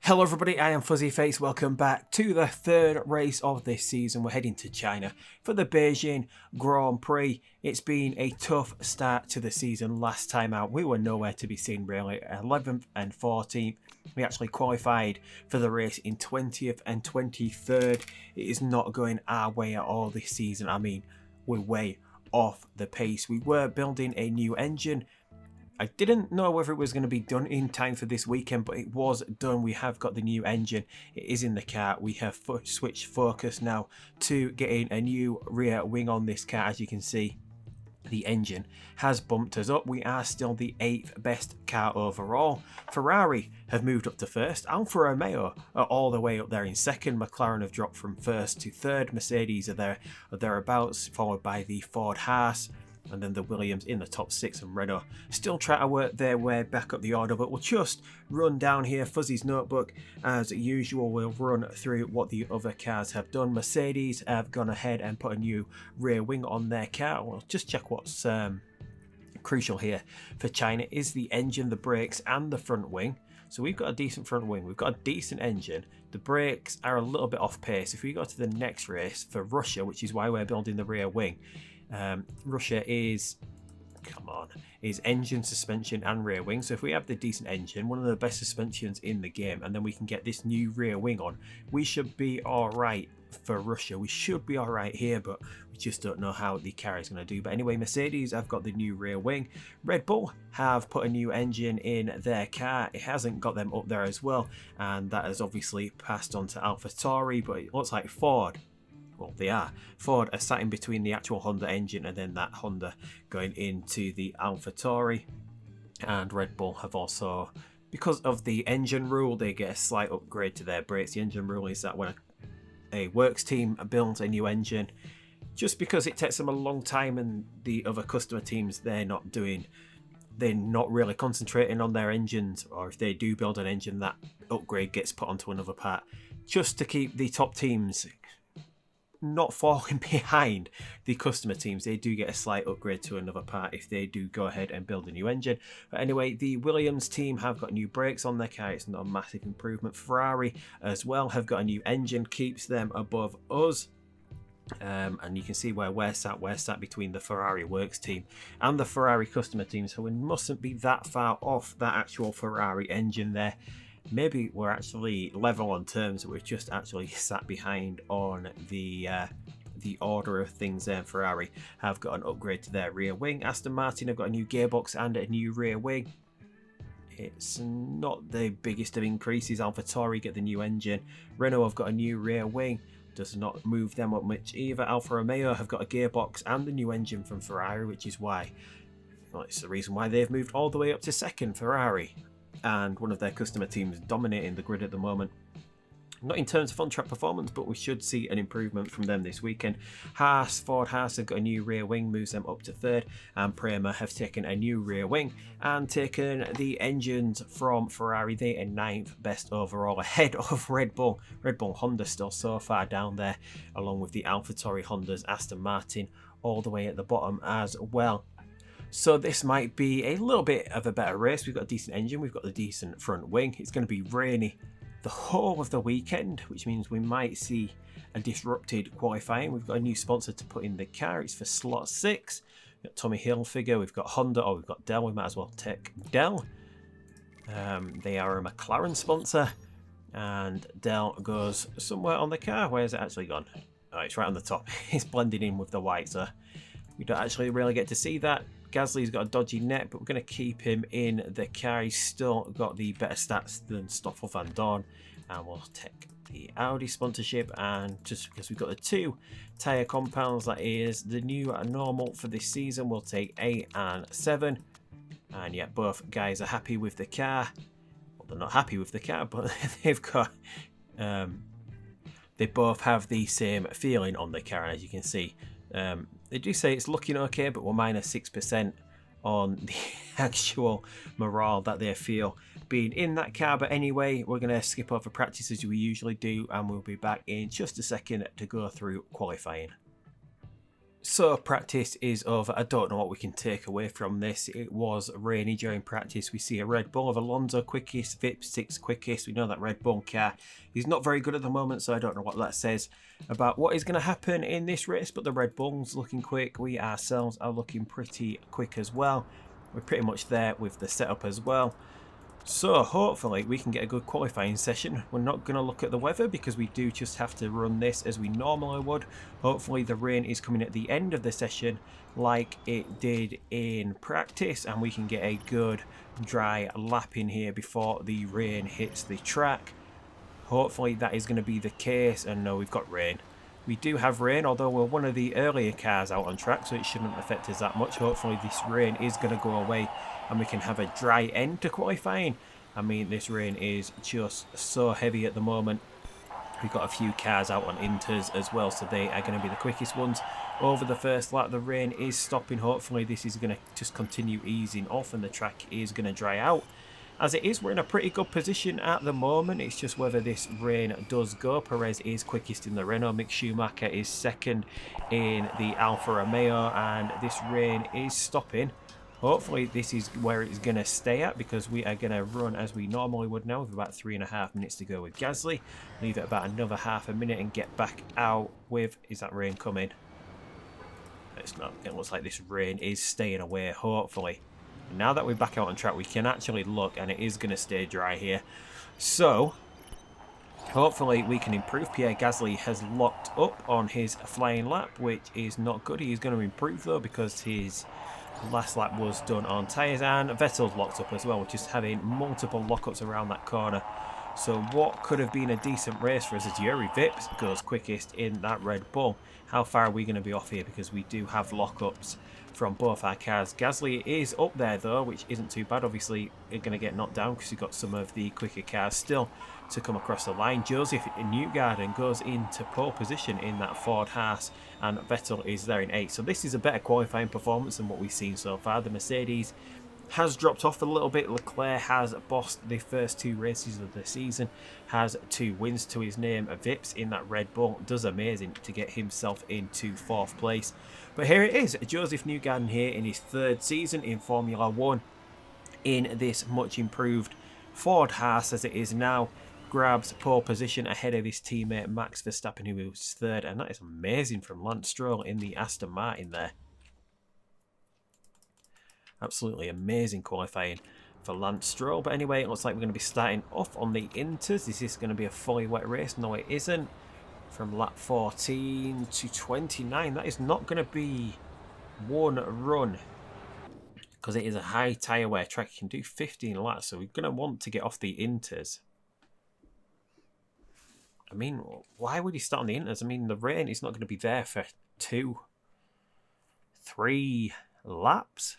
Hello everybody, I am Fuzzy Face. Welcome back to the third race of this season. We're heading to China for the Beijing Grand Prix. It's been a tough start to the season. Last time out, we were nowhere to be seen really. 11th and 14th. We actually qualified for the race in 20th and 23rd. It is not going our way at all this season. I mean, we're way off the pace. We were building a new engine. I didn't know whether it was going to be done in time for this weekend, but it was done. We have got the new engine. It is in the car. We have switched focus now to getting a new rear wing on this car. As you can see, the engine has bumped us up. We are still the 8th best car overall. Ferrari have moved up to first. Alfa Romeo are all the way up there in second. McLaren have dropped from first to third. Mercedes are there or thereabouts, followed by the Ford Haas. And then the Williams in the top 6, and Renault still trying to work their way back up the order. But we'll just run down here. Fuzzy's notebook, as usual, we'll run through what the other cars have done. Mercedes have gone ahead and put a new rear wing on their car. We'll just check what's crucial here for China is the engine, the brakes, and the front wing. So we've got a decent front wing, we've got a decent engine. The brakes are a little bit off pace. If we go to the next race for Russia, which is why we're building the rear wing, Russia is engine, suspension and rear wing. So if we have the decent engine, one of the best suspensions in the game, and then we can get this new rear wing on, we should be all right for Russia. We should be all right here, but we just don't know how the car is going to do. But anyway, Mercedes have got the new rear wing. Red Bull have put a new engine in their car. It hasn't got them up there as well, and that has obviously passed on to AlphaTauri. But it looks like Ford, well, they are. Ford are sat in between the actual Honda engine and then that Honda going into the AlphaTauri. And Red Bull have also, because of the engine rule, they get a slight upgrade to their brakes. The engine rule is that when a works team builds a new engine, just because it takes them a long time and the other customer teams, they're not really concentrating on their engines, or if they do build an engine, that upgrade gets put onto another part, just to keep the top teams not falling behind the customer teams. They do get a slight upgrade to another part if they do go ahead and build a new engine. But anyway, the Williams team have got new brakes on their car. It's not a massive improvement. Ferrari as well have got a new engine, keeps them above us. And you can see where we're sat between the Ferrari works team and the Ferrari customer team, so we mustn't be that far off that actual Ferrari engine there. Maybe we're actually level on terms, we're just actually sat behind on the order of things there. Ferrari have got an upgrade to their rear wing. Aston Martin have got a new gearbox and a new rear wing. It's not the biggest of increases. AlphaTauri get the new engine. Renault have got a new rear wing. Does not move them up much either. Alfa Romeo have got a gearbox and the new engine from Ferrari, which is why, well, it's the reason why they've moved all the way up to second, Ferrari. And one of their customer teams dominating the grid at the moment. Not in terms of on-track performance, but we should see an improvement from them this weekend. Ford Haas have got a new rear wing, moves them up to third, and Prema have taken a new rear wing and taken the engines from Ferrari. They are 9th best overall, ahead of Red Bull. Red Bull Honda still so far down there, along with the AlphaTauri Hondas, Aston Martin all the way at the bottom as well. So this might be a little bit of a better race. We've got a decent engine, we've got the decent front wing. It's going to be rainy the whole of the weekend, which means we might see a disrupted qualifying. We've got a new sponsor to put in the car. It's for slot 6. We've got Tommy Hilfiger, we've got Honda, we've got Dell. We might as well take Dell. They are a McLaren sponsor, and Dell goes somewhere on the car. Where's it actually gone? Oh, it's right on the top. It's blending in with the white, so we don't actually really get to see that. Gasly's got a dodgy neck, but we're going to keep him in the car. He's still got the better stats than Stoffel van Dorn. And we'll take the Audi sponsorship. And just because we've got the 2 tyre compounds, that is the new normal for this season, we'll take 8 and 7. And yeah, both guys are happy with the car. Well, they're not happy with the car, but they've got... they both have the same feeling on the car, and as you can see, they do say it's looking okay, but we're minus 6% on the actual morale that they feel being in that car. But anyway, we're going to skip over practice as we usually do, and we'll be back in just a second to go through qualifying. So practice is over. I don't know what we can take away from this. It was rainy during practice. We see a Red Bull of Alonso quickest, Vips 6 quickest. We know that Red Bull car is not very good at the moment, so I don't know what that says about what is going to happen in this race. But the Red Bull's looking quick. We ourselves are looking pretty quick as well. We're pretty much there with the setup as well. So hopefully we can get a good qualifying session. We're not going to look at the weather because we do just have to run this as we normally would. Hopefully the rain is coming at the end of the session like it did in practice, and we can get a good dry lap in here before the rain hits the track. Hopefully that is going to be the case. And no, we've got rain. We do have rain, although we're one of the earlier cars out on track, so it shouldn't affect us that much. Hopefully this rain is going to go away and we can have a dry end to qualifying. I mean, this rain is just so heavy at the moment. We've got a few cars out on inters as well, so they are going to be the quickest ones over the first lap. The rain is stopping. Hopefully this is going to just continue easing off and the track is going to dry out. As it is, we're in a pretty good position at the moment. It's just whether this rain does go. Perez is quickest in the Renault. Mick Schumacher is second in the Alfa Romeo. And this rain is stopping. Hopefully this is where it's going to stay at, because we are going to run as we normally would now with about 3.5 minutes to go with Gasly. Leave it about another half a minute and get back out with... Is that rain coming? It's not. It looks like this rain is staying away, hopefully. Now that we're back out on track, we can actually look, and it is going to stay dry here. So, hopefully we can improve. Pierre Gasly has locked up on his flying lap, which is not good. He is going to improve, though, because his last lap was done on tyres. And Vettel's locked up as well, which is having multiple lockups around that corner. So what could have been a decent race for us as Yuri Vips goes quickest in that Red Bull. How far are we going to be off here? Because we do have lockups from both our cars. Gasly is up there though, which isn't too bad. Obviously you're going to get knocked down because you've got some of the quicker cars still to come across the line. Joseph Newgarden goes into pole position in that Ford Haas, and Vettel is there in 8th. So this is a better qualifying performance than what we've seen so far. The Mercedes has dropped off a little bit. Leclerc has bossed the first 2 races of the season, has 2 wins to his name. Vips in that Red Bull does amazing to get himself into 4th place. But here it is, Joseph Newgarden here in his 3rd season in Formula 1 in this much improved Ford Haas as it is now. Grabs pole position ahead of his teammate Max Verstappen, who was 3rd, and that is amazing from Lance Stroll in the Aston Martin there. Absolutely amazing qualifying for Lance Stroll. But anyway, it looks like we're going to be starting off on the inters. Is this going to be a fully wet race? No, it isn't. From lap 14 to 29, that is not going to be one run, because it is a high tyre wear track. You can do 15 laps, so we're going to want to get off the inters. I mean, why would he start on the inters? I mean, the rain is not going to be there for 2, 3 laps.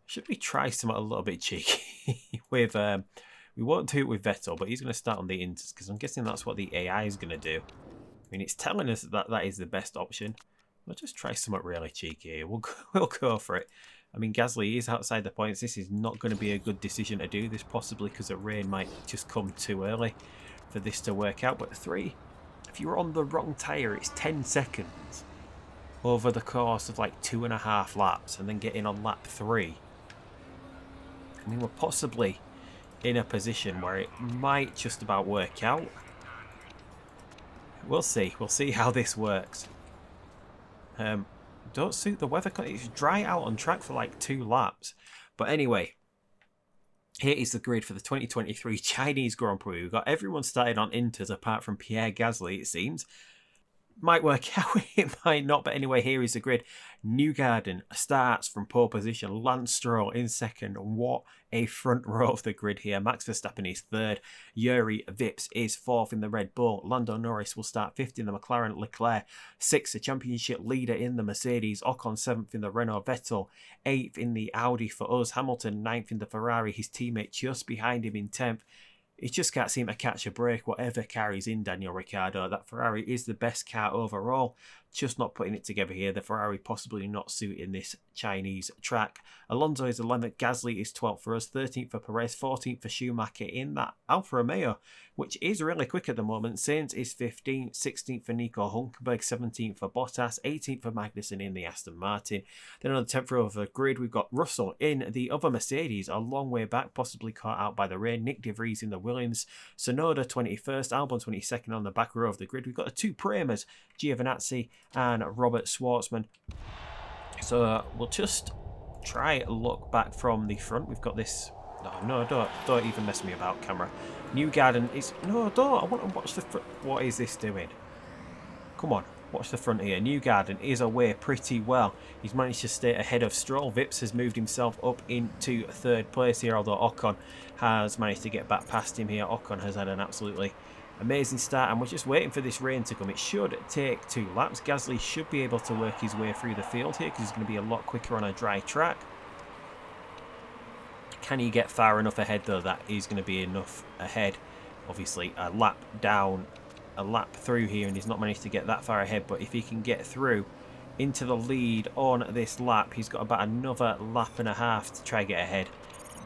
Should we try something a little bit cheeky with... we won't do it with Vettel, but he's going to start on the inters, because I'm guessing that's what the AI is going to do. I mean, it's telling us that that is the best option. We'll just try something really cheeky here. We'll go for it. I mean, Gasly is outside the points. This is not going to be a good decision to do this, possibly because the rain might just come too early for this to work out. But 3, if you're on the wrong tyre, it's 10 seconds over the course of like 2.5 laps, and then getting on lap 3. I mean, we're possibly in a position where it might just about work out. We'll see. We'll see how this works. Don't suit the weather. It's dry out on track for like 2 laps. But anyway, here is the grid for the 2023 Chinese Grand Prix. We've got everyone started on inters apart from Pierre Gasly, it seems. Might work out, it might not, but anyway, here is the grid. Newgarden starts from pole position. Lance Stroll in 2nd. What a front row of the grid here. Max Verstappen is 3rd. Yuri Vips is 4th in the Red Bull. Lando Norris will start 5th in the McLaren. Leclerc 6th, the championship leader in the Mercedes. Ocon 7th in the Renault. Vettel 8th in the Audi for us. Hamilton 9th in the Ferrari. His teammate just behind him in 10th. He just can't seem to catch a break, whatever car he's in, Daniel Ricciardo. That Ferrari is the best car overall. just not putting it together here. The Ferrari possibly not suiting this Chinese track. Alonso is 11th, Gasly is 12th for us, 13th for Perez, 14th for Schumacher in that Alfa Romeo, which is really quick at the moment. Sainz is 15th, 16th for Nico Hulkenberg, 17th for Bottas, 18th for Magnussen in the Aston Martin. Then on the 10th row of the grid, we've got Russell in the other Mercedes, a long way back, possibly caught out by the rain. Nick De Vries in the Williams, Tsunoda 21st, Albon 22nd on the back row of the grid. We've got the two Premas, Giovinazzi and Robert Schwartzman. So we'll just try a look back from the front. We've got this. No, don't even mess me about, camera. Newgarden is no, don't. I want to watch the front. What is this doing? Come on, watch the front here. Newgarden is away pretty well. He's managed to stay ahead of Stroll. Vips has moved himself up into third place here, although Ocon has managed to get back past him here. Ocon has had an absolutely amazing start, and we're just waiting for this rain to come. It should take 2 laps. Gasly should be able to work his way through the field here because he's going to be a lot quicker on a dry track. Can he get far enough ahead though? That is going to be enough ahead. Obviously a lap down, a lap through here, and he's not managed to get that far ahead, but if he can get through into the lead on this lap, he's got about another lap and a half to try and get ahead.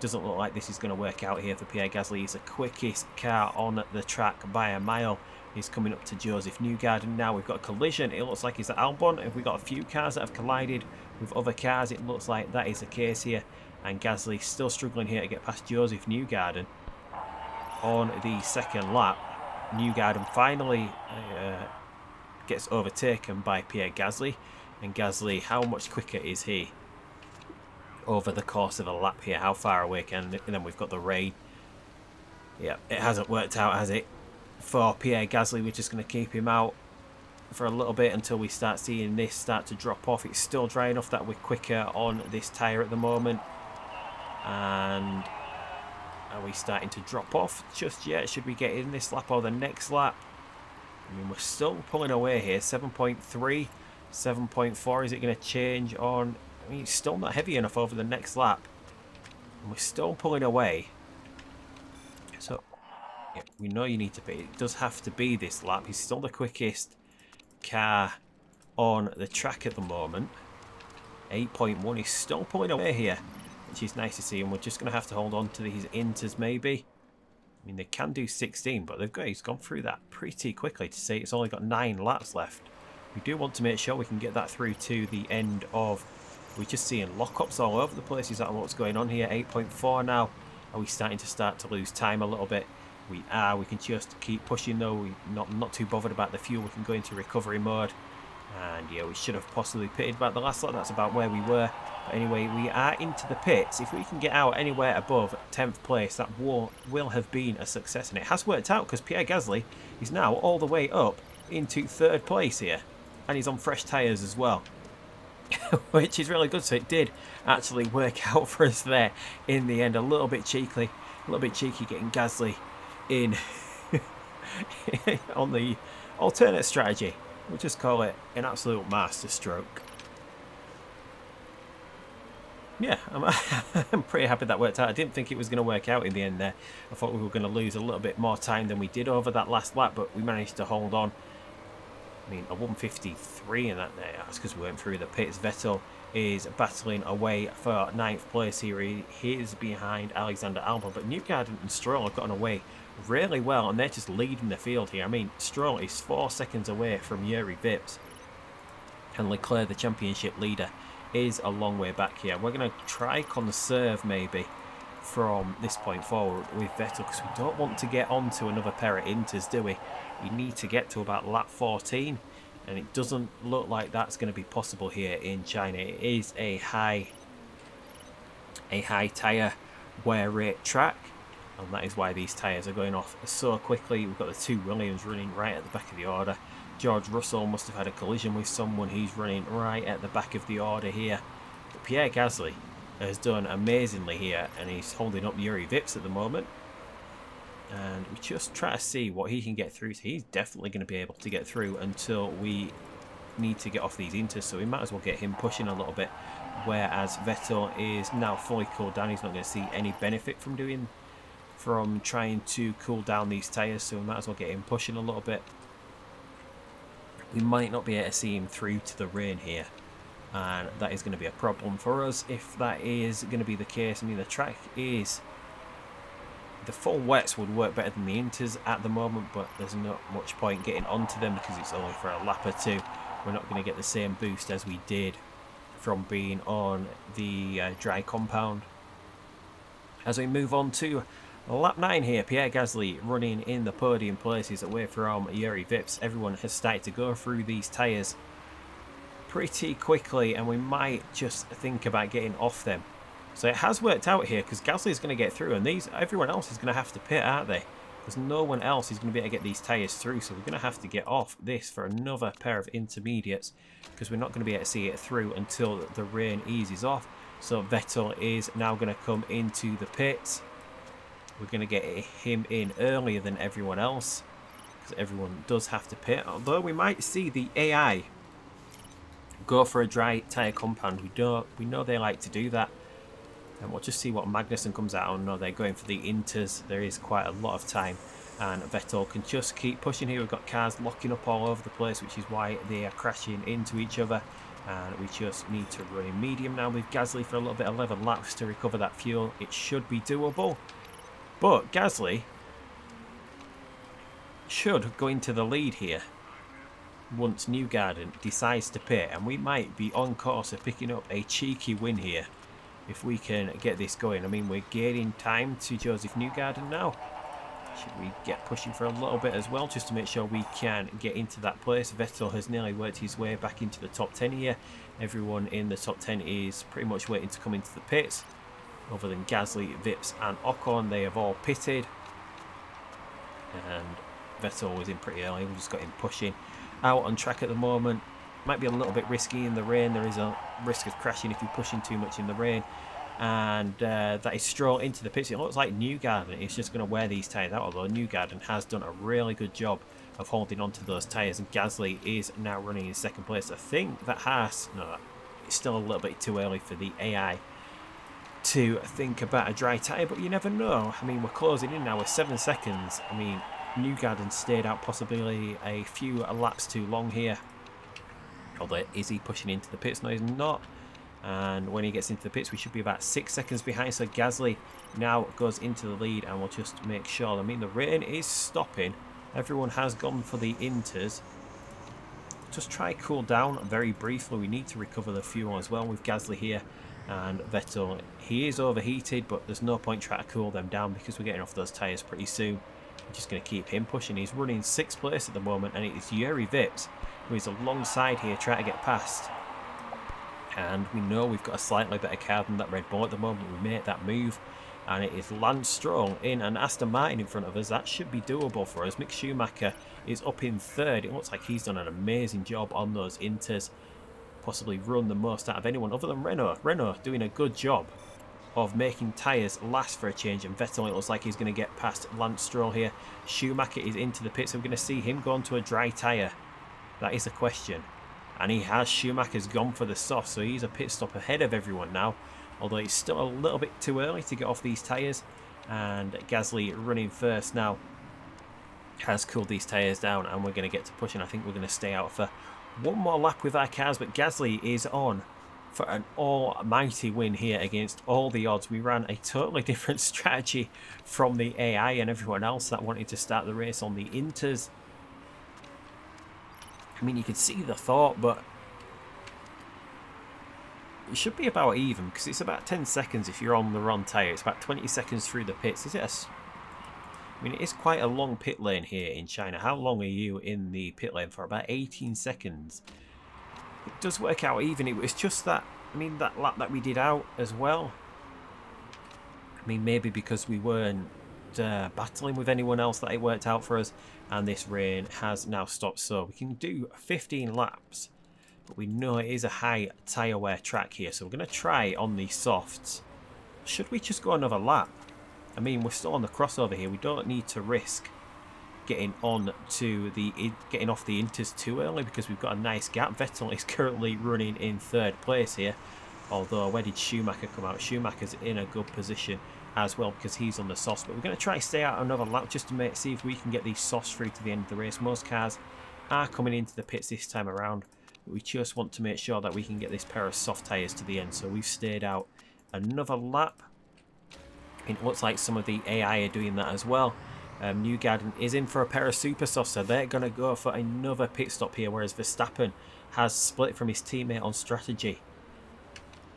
Doesn't look like this is going to work out here for Pierre Gasly. He's the quickest car on the track by a mile. He's coming up to Joseph Newgarden now. We've got a collision. It looks like he's at Albon. If we've got a few cars that have collided with other cars, it looks like that is the case here. And Gasly still struggling here to get past Joseph Newgarden on the second lap. Newgarden finally gets overtaken by Pierre Gasly. And Gasly, how much quicker is he over the course of a lap here? How far away can... And then we've got the rain. Yeah, it hasn't worked out, has it? For Pierre Gasly, we're just going to keep him out for a little bit until we start seeing this start to drop off. It's still dry enough that we're quicker on this tyre at the moment. And are we starting to drop off just yet? Should we get in this lap or the next lap? I mean, we're still pulling away here. 7.3, 7.4. Is it going to change on... I mean, it's still not heavy enough over the next lap. And we're still pulling away. So, yeah, we know you need to be. It does have to be this lap. He's still the quickest car on the track at the moment. 8.1. He's still pulling away here, which is nice to see. And we're just going to have to hold on to these inters maybe. I mean, they can do 16, but he's gone through that pretty quickly to say it's only got 9 laps left. We do want to make sure we can get that through to the end of... We're just seeing lockups all over the place. Is that what's going on here? 8.4 now. Are we starting to lose time a little bit? We are. We can just keep pushing though. We're not too bothered about the fuel. We can go into recovery mode. And yeah, we should have possibly pitted about the last lap. That's about where we were. But anyway, we are into the pits. If we can get out anywhere above 10th place, that will have been a success. And it has worked out because Pierre Gasly is now all the way up into 3rd place here. And he's on fresh tyres as well. Which is really good. So it did actually work out for us there in the end. A little bit cheeky getting Gasly in on the alternate strategy. We'll just call it an absolute masterstroke. Yeah, I'm pretty happy that worked out. I didn't think it was going to work out in the end there. I thought we were going to lose a little bit more time than we did over that last lap, but we managed to hold on. I mean, a 153 in that there. That's because we went through the pits. Vettel is battling away for 9th place here. He is behind Alexander Albon, but Newgarden and Stroll have gotten away really well, and they're just leading the field here. I mean, Stroll is 4 seconds away from Yuri Vips, and Leclerc, the championship leader, is a long way back here. We're going to try conserve maybe from this point forward with Vettel, because we don't want to get onto another pair of inters, do we? We need to get to about lap 14, and it doesn't look like that's going to be possible here in China. It is a high tyre wear rate track, and that is why these tyres are going off so quickly. We've got the 2 Williams running right at the back of the order. George Russell must have had a collision with someone. He's running right at the back of the order here. But Pierre Gasly has done amazingly here, and he's holding up Yuri Vips at the moment. And we just try to see what he can get through. So he's definitely going to be able to get through until we need to get off these inters. So we might as well get him pushing a little bit. Whereas Vettel is now fully cooled down. He's not going to see any benefit from trying to cool down these tyres. So we might as well get him pushing a little bit. we might not be able to see him through to the rain here, and that is going to be a problem for us if that is going to be the case. I mean, the track is, the full wets would work better than the inters at the moment, but there's not much point getting onto them because it's only for a lap or two. We're not going to get the same boost as we did from being on the dry compound. As we move on to lap 9 here, Pierre Gasly running in the podium places away from Juri Vips. Everyone has started to go through these tyres pretty quickly, and we might just think about getting off them. So it has worked out here because Gasly is going to get through, and everyone else is going to have to pit, aren't they? Because no one else is going to be able to get these tyres through, so we're going to have to get off this for another pair of intermediates because we're not going to be able to see it through until the rain eases off. So Vettel is now going to come into the pits. We're going to get him in earlier than everyone else because everyone does have to pit, although we might see the AI go for a dry tyre compound. We know they like to do that. And we'll just see what Magnussen comes out on. No, they're going for the inters. There is quite a lot of time, and Vettel can just keep pushing here. We've got cars locking up all over the place, which is why they are crashing into each other. And we just need to run in medium now with Gasly for a little bit, 11 laps to recover that fuel. It should be doable. But Gasly should go into the lead here once Newgarden decides to pit, and we might be on course of picking up a cheeky win here if we can get this going. I mean, we're gaining time to Joseph Newgarden now. Should we get pushing for a little bit as well, just to make sure we can get into that place? Vettel has nearly worked his way back into the top 10 here. Everyone in the top 10 is pretty much waiting to come into the pits. Other than Gasly, Vips and Ocon, they have all pitted. And Vettel was in pretty early. We just got him pushing out on track at the moment. Might be a little bit risky in the rain. There is a risk of crashing if you're pushing too much in the rain. And that is Stroll into the pits. It looks like Newgarden is just going to wear these tyres out, although Newgarden has done a really good job of holding on to those tyres, and Gasly is now running in second place. I think that it's still a little bit too early for the AI to think about a dry tyre, but you never know. I mean, we're closing in now with 7 seconds. I mean, Newgarden stayed out possibly a few laps too long here. Although, is he pushing into the pits? No, he's not. And when he gets into the pits, we should be about 6 seconds behind. So Gasly now goes into the lead, and we'll just make sure. I mean, the rain is stopping. Everyone has gone for the inters. Just try cool down very briefly. We need to recover the fuel as well with Gasly here. And Vettel, he is overheated, but there's no point trying to cool them down because we're getting off those tyres pretty soon. We're just going to keep him pushing. He's running 6th place at the moment, and it is Juri Vips who is alongside here trying to get past. And we know we've got a slightly better car than that Red Bull at the moment. We made that move, and it is Lance Stroll in an Aston Martin in front of us. That should be doable for us. Mick Schumacher is up in 3rd. It looks like he's done an amazing job on those inters. Possibly run the most out of anyone other than Renault. Renault doing a good job of making tyres last for a change, and Vettel, it looks like he's going to get past Lance Stroll here. Schumacher is into the pits, so we're going to see him go onto a dry tyre. That is a question. And he has. Schumacher's gone for the soft, so he's a pit stop ahead of everyone now. Although it's still a little bit too early to get off these tyres. And Gasly running first now has cooled these tyres down, and we're going to get to pushing. I think we're going to stay out for one more lap with our cars, but Gasly is on for an almighty win here against all the odds. We ran a totally different strategy from the AI and everyone else that wanted to start the race on the inters. I mean, you can see the thought, but it should be about even because it's about 10 seconds if you're on the wrong tyre. It's about 20 seconds through the pits. I mean, it is quite a long pit lane here in China. How long are you in the pit lane for? About 18 seconds. It does work out even. It was just that, I mean, that lap that we did out as well. I mean, maybe because we weren't battling with anyone else that it worked out for us, and this rain has now stopped, so we can do 15 laps, but we know it is a high tyre wear track here, so we're going to try on the softs. Should we just go another lap? I mean, we're still on the crossover here. We don't need to risk getting off the inters too early because we've got a nice gap. Vettel is currently running in 3rd place here, although where did Schumacher come out? Schumacher's in a good position as well because he's on the softs, but we're going to try stay out another lap just to see if we can get these softs through to the end of the race. Most cars are coming into the pits this time around. We just want to make sure that we can get this pair of soft tyres to the end. So we've stayed out another lap. It looks like some of the AI are doing that as well. Newgarden is in for a pair of super softs, so they're going to go for another pit stop here, whereas Verstappen has split from his teammate on strategy.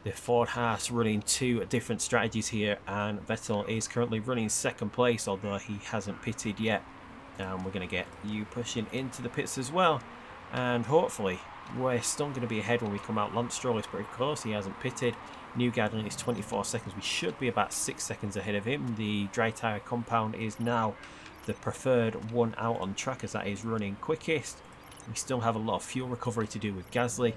The Ford Haas running two different strategies here, and Vettel is currently running second place, although he hasn't pitted yet. And we're going to get you pushing into the pits as well, and hopefully we're still going to be ahead when we come out. Lance Stroll is pretty close, he hasn't pitted. Newgarden is 24 seconds, we should be about 6 seconds ahead of him. The dry tyre compound is now the preferred one out on track, as that is running quickest. We still have a lot of fuel recovery to do with Gasly.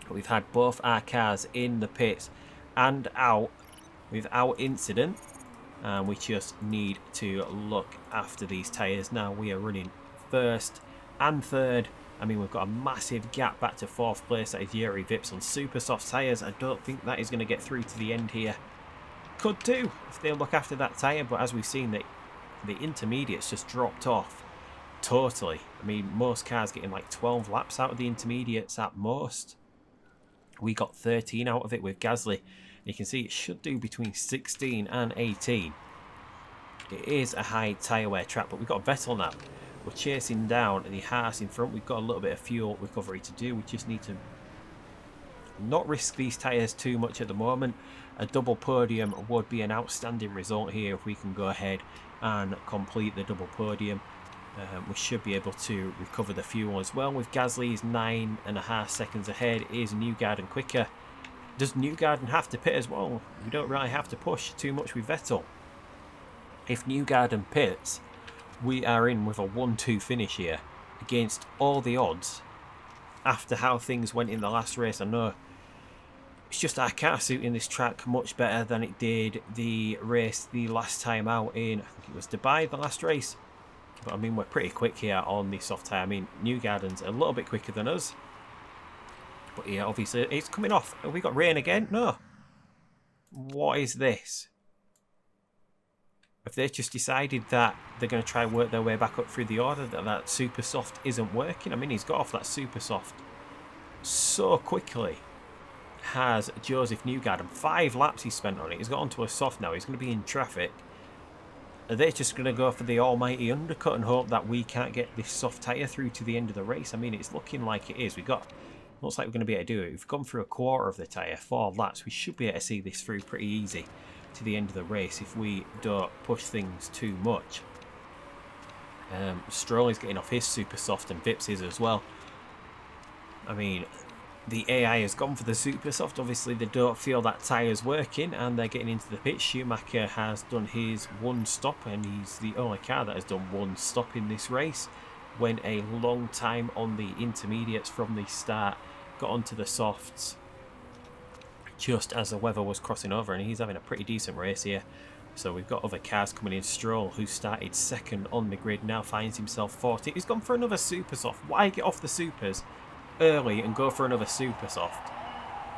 We've had both our cars in the pits and out without incident, and we just need to look after these tyres. Now we are running first and third. I mean, we've got a massive gap back to fourth place. That is Yuri Vips on super soft tyres. I don't think that is going to get through to the end here. Could do if they look after that tyre, but as we've seen, the intermediates just dropped off totally. I mean, most cars getting like 12 laps out of the intermediates at most. We got 13 out of it with Gasly. You can see it should do between 16 and 18. It is a high tyre wear track, but we've got Vettel now. We're chasing down the Haas in front. We've got a little bit of fuel recovery to do. We just need to not risk these tyres too much at the moment. A double podium would be an outstanding result here if we can go ahead and complete the double podium. We should be able to recover the fuel as well. With Gasly's 9.5 seconds ahead, is Newgarden quicker? Does Newgarden have to pit as well? We don't really have to push too much with Vettel. If Newgarden pits, we are in with a 1-2 finish here against all the odds. After how things went in the last race, I know it's just our car suiting this track much better than it did the race the last time out in, I think it was Dubai, the last race. But I mean, we're pretty quick here on the soft tyre. I mean, Newgarden's a little bit quicker than us. But yeah, obviously it's coming off. Have we got rain again? No. What is this? Have they just decided that they're going to try and work their way back up through the order, that super soft isn't working? I mean, he's got off that super soft so quickly. Has Joseph Newgarden. 5 laps he spent on it. He's got onto a soft now. He's going to be in traffic. Are they just going to go for the almighty undercut and hope that we can't get this soft tyre through to the end of the race? I mean, it's looking like it is. Looks like we're going to be able to do it. We've gone through a quarter of the tyre, 4 laps. We should be able to see this through pretty easy to the end of the race if we don't push things too much. Stroll is getting off his super soft and Vips is as well. I mean, the AI has gone for the super soft. Obviously, they don't feel that tyre's working and they're getting into the pit. Schumacher has done his 1 stop and he's the only car that has done 1 stop in this race. Went a long time on the intermediates from the start, got onto the softs just as the weather was crossing over, and he's having a pretty decent race here. So we've got other cars coming in. Stroll, who started second on the grid, now finds himself 40th. He's gone for another super soft. Why get off the supers early and go for another super soft?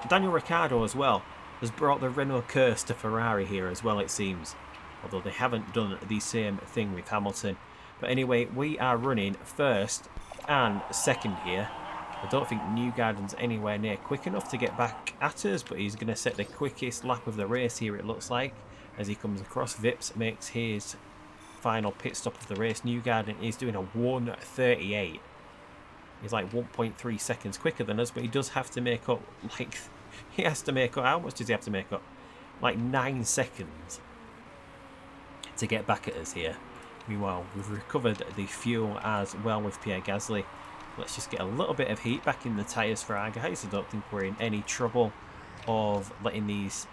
Daniel Ricciardo as well has brought the Renault curse to Ferrari here as well, it seems, although they haven't done the same thing with Hamilton. But anyway, we are running first and second here. I don't think Newgarden's anywhere near quick enough to get back at us, but he's going to set the quickest lap of the race here, it looks like, as he comes across. Vips makes his final pit stop of the race. Newgarden is doing a 1:38. He's like 1.3 seconds quicker than us, but he does have to make up, like, he has to make up, how much does he have to make up? Like 9 seconds to get back at us here. Meanwhile, we've recovered the fuel as well with Pierre Gasly. Let's just get a little bit of heat back in the tyres for our guys. I don't think we're in any trouble of letting these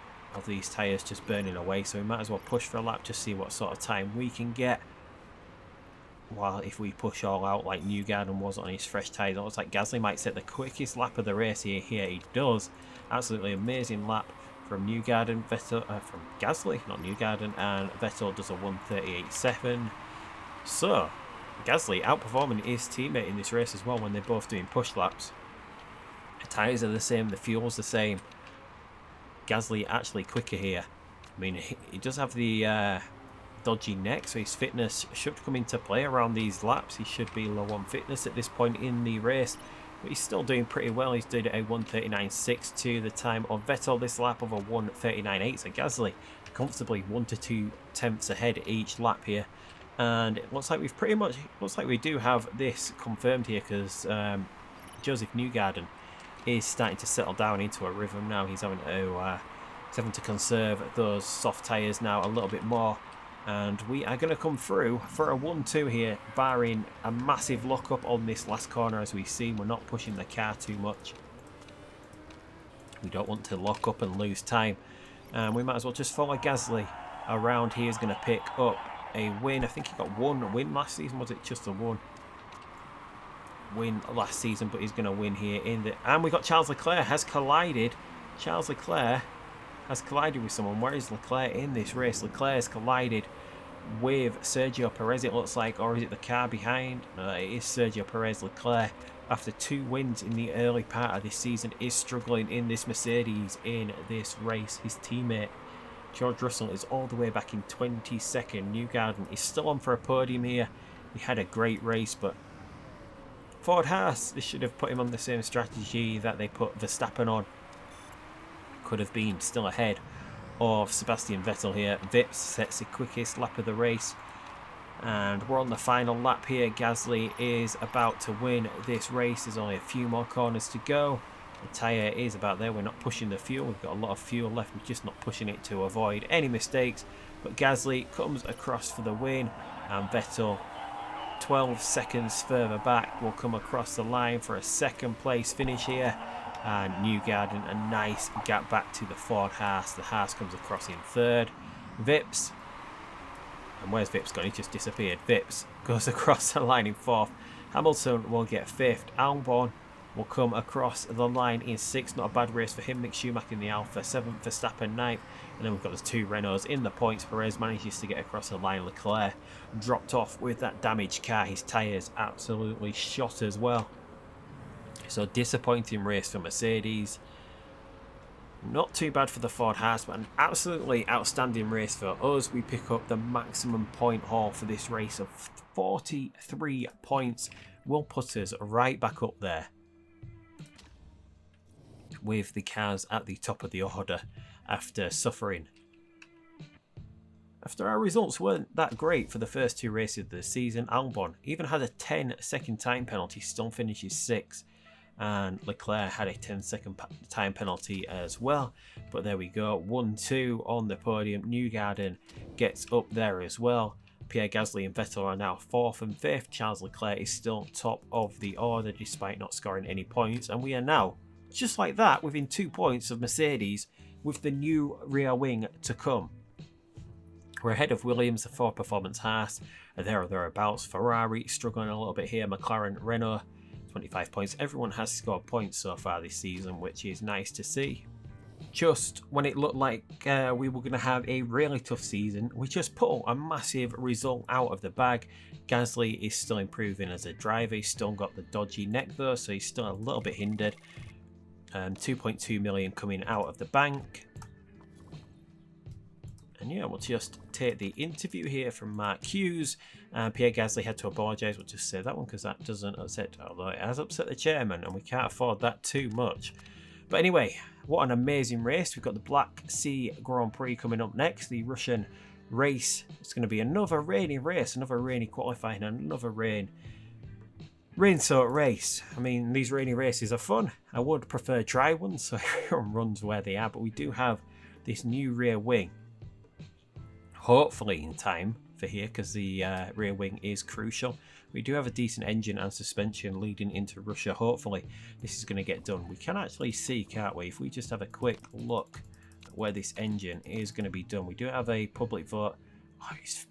tyres just burning away, so we might as well push for a lap, just see what sort of time we can get. While if we push all out like Newgarden was on his fresh tyres, it looks like Gasly might set the quickest lap of the race here. Here he does. Absolutely amazing lap from Newgarden, from Gasly, not Newgarden, and Vettel does a 1:38.7. So Gasly outperforming his teammate in this race as well when they're both doing push laps. The tyres are the same, the fuel's the same. Gasly actually quicker here. I mean, he does have the dodgy neck, so his fitness should come into play around these laps. He should be low on fitness at this point in the race, but he's still doing pretty well. He's doing a 1:39.6 to the time of Vettel this lap of a 1:39.8, so Gasly comfortably 1 to 2 tenths ahead each lap here. And it looks like we do have this confirmed here, because Joseph Newgarden is starting to settle down into a rhythm now. He's having to conserve those soft tyres now a little bit more, and we are going to come through for a 1-2 here, barring a massive lock-up on this last corner. As we've seen, we're not pushing the car too much. We don't want to lock up and lose time, and we might as well just follow Gasly around. He is going to pick up a win. I think he got one win last season. Was it just a one win last season? But he's going to win here and we got Charles Leclerc has collided. Charles Leclerc has collided with someone. Where is Leclerc in this race? Leclerc has collided with Sergio Perez, it looks like, or is it the car behind? No, it is Sergio Perez. Leclerc, after 2 wins in the early part of this season, is struggling in this Mercedes in this race. His teammate George Russell is all the way back in 22nd. Newgarden is still on for a podium here. He had a great race, but Ford Haas, they should have put him on the same strategy that they put Verstappen on. Could have been still ahead of Sebastian Vettel here. Vips sets the quickest lap of the race, and we're on the final lap here. Gasly is about to win this race. There's only a few more corners to go. The tyre is about there. We're not pushing the fuel. We've got a lot of fuel left. We're just not pushing it to avoid any mistakes. But Gasly comes across for the win, and Vettel, 12 seconds further back, will come across the line for a second place finish here. And Newgarden, a nice gap back to the Ford Haas. The Haas comes across in third. Vips, and where's Vips gone? He just disappeared. Vips goes across the line in fourth. Hamilton will get fifth. Albon will come across the line in sixth. Not a bad race for him. Mick Schumacher in the Alpha, seventh. Verstappen ninth. And then we've got the 2 Renaults in the points. Perez manages to get across the line. Leclerc dropped off with that damaged car. His tyres absolutely shot as well. So disappointing race for Mercedes. Not too bad for the Ford Haas, but an absolutely outstanding race for us. We pick up the maximum point haul for this race of 43 points. Will put us right back up there with the cars at the top of the order after suffering. After our results weren't that great for the first 2 races of the season, Albon even had a 10-second time penalty, still finishes 6th. And Leclerc had a 10-second time penalty as well. But there we go, 1-2 on the podium. Newgarden gets up there as well. Pierre Gasly and Vettel are now 4th and 5th. Charles Leclerc is still top of the order despite not scoring any points. And we are now, just like that, within 2 points of Mercedes with the new rear wing to come. We're ahead of Williams, the Ford Performance Haas, there or thereabouts. Ferrari struggling a little bit here. McLaren, Renault, 25 points. Everyone has scored points so far this season, which is nice to see. Just when it looked like we were going to have a really tough season, we just pulled a massive result out of the bag. Gasly is still improving as a driver. He's still got the dodgy neck though, so he's still a little bit hindered. 2.2 million coming out of the bank. And yeah, we'll just take the interview here from Mark Hughes. Pierre Gasly had to apologise. We'll just say that one because that doesn't upset, although it has upset the chairman, and we can't afford that too much. But anyway, what an amazing race. We've got the Black Sea Grand Prix coming up next. The Russian race. It's going to be another rainy race, another rainy qualifying, another rain-soaked race. I mean, these rainy races are fun. I would prefer dry ones, so everyone runs where they are. But we do have this new rear wing. Hopefully in time for here, because the rear wing is crucial. We do have a decent engine and suspension leading into Russia. Hopefully this is going to get done. We can actually see, can't we, if we just have a quick look at where this engine is going to be done. We do have a public vote. Oh, it's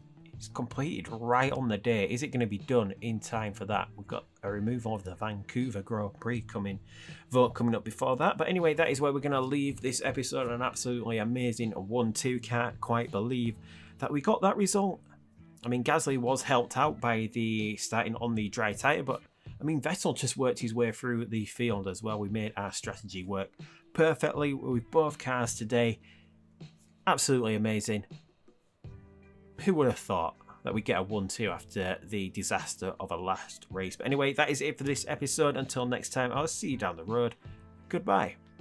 completed right on the day. Is it going to be done in time for that? We've got a removal of the Vancouver Grand Prix vote coming up before that. But anyway, that is where we're going to leave this episode. An absolutely amazing 1-2. Can't quite believe that we got that result. I mean, Gasly was helped out by the starting on the dry tyre, but I mean, Vettel just worked his way through the field as well. We made our strategy work perfectly with both cars today. Absolutely amazing. who would have thought that we get a 1-2 after the disaster of a last race? But anyway, that is it for this episode. Until next time, I'll see you down the road. Goodbye.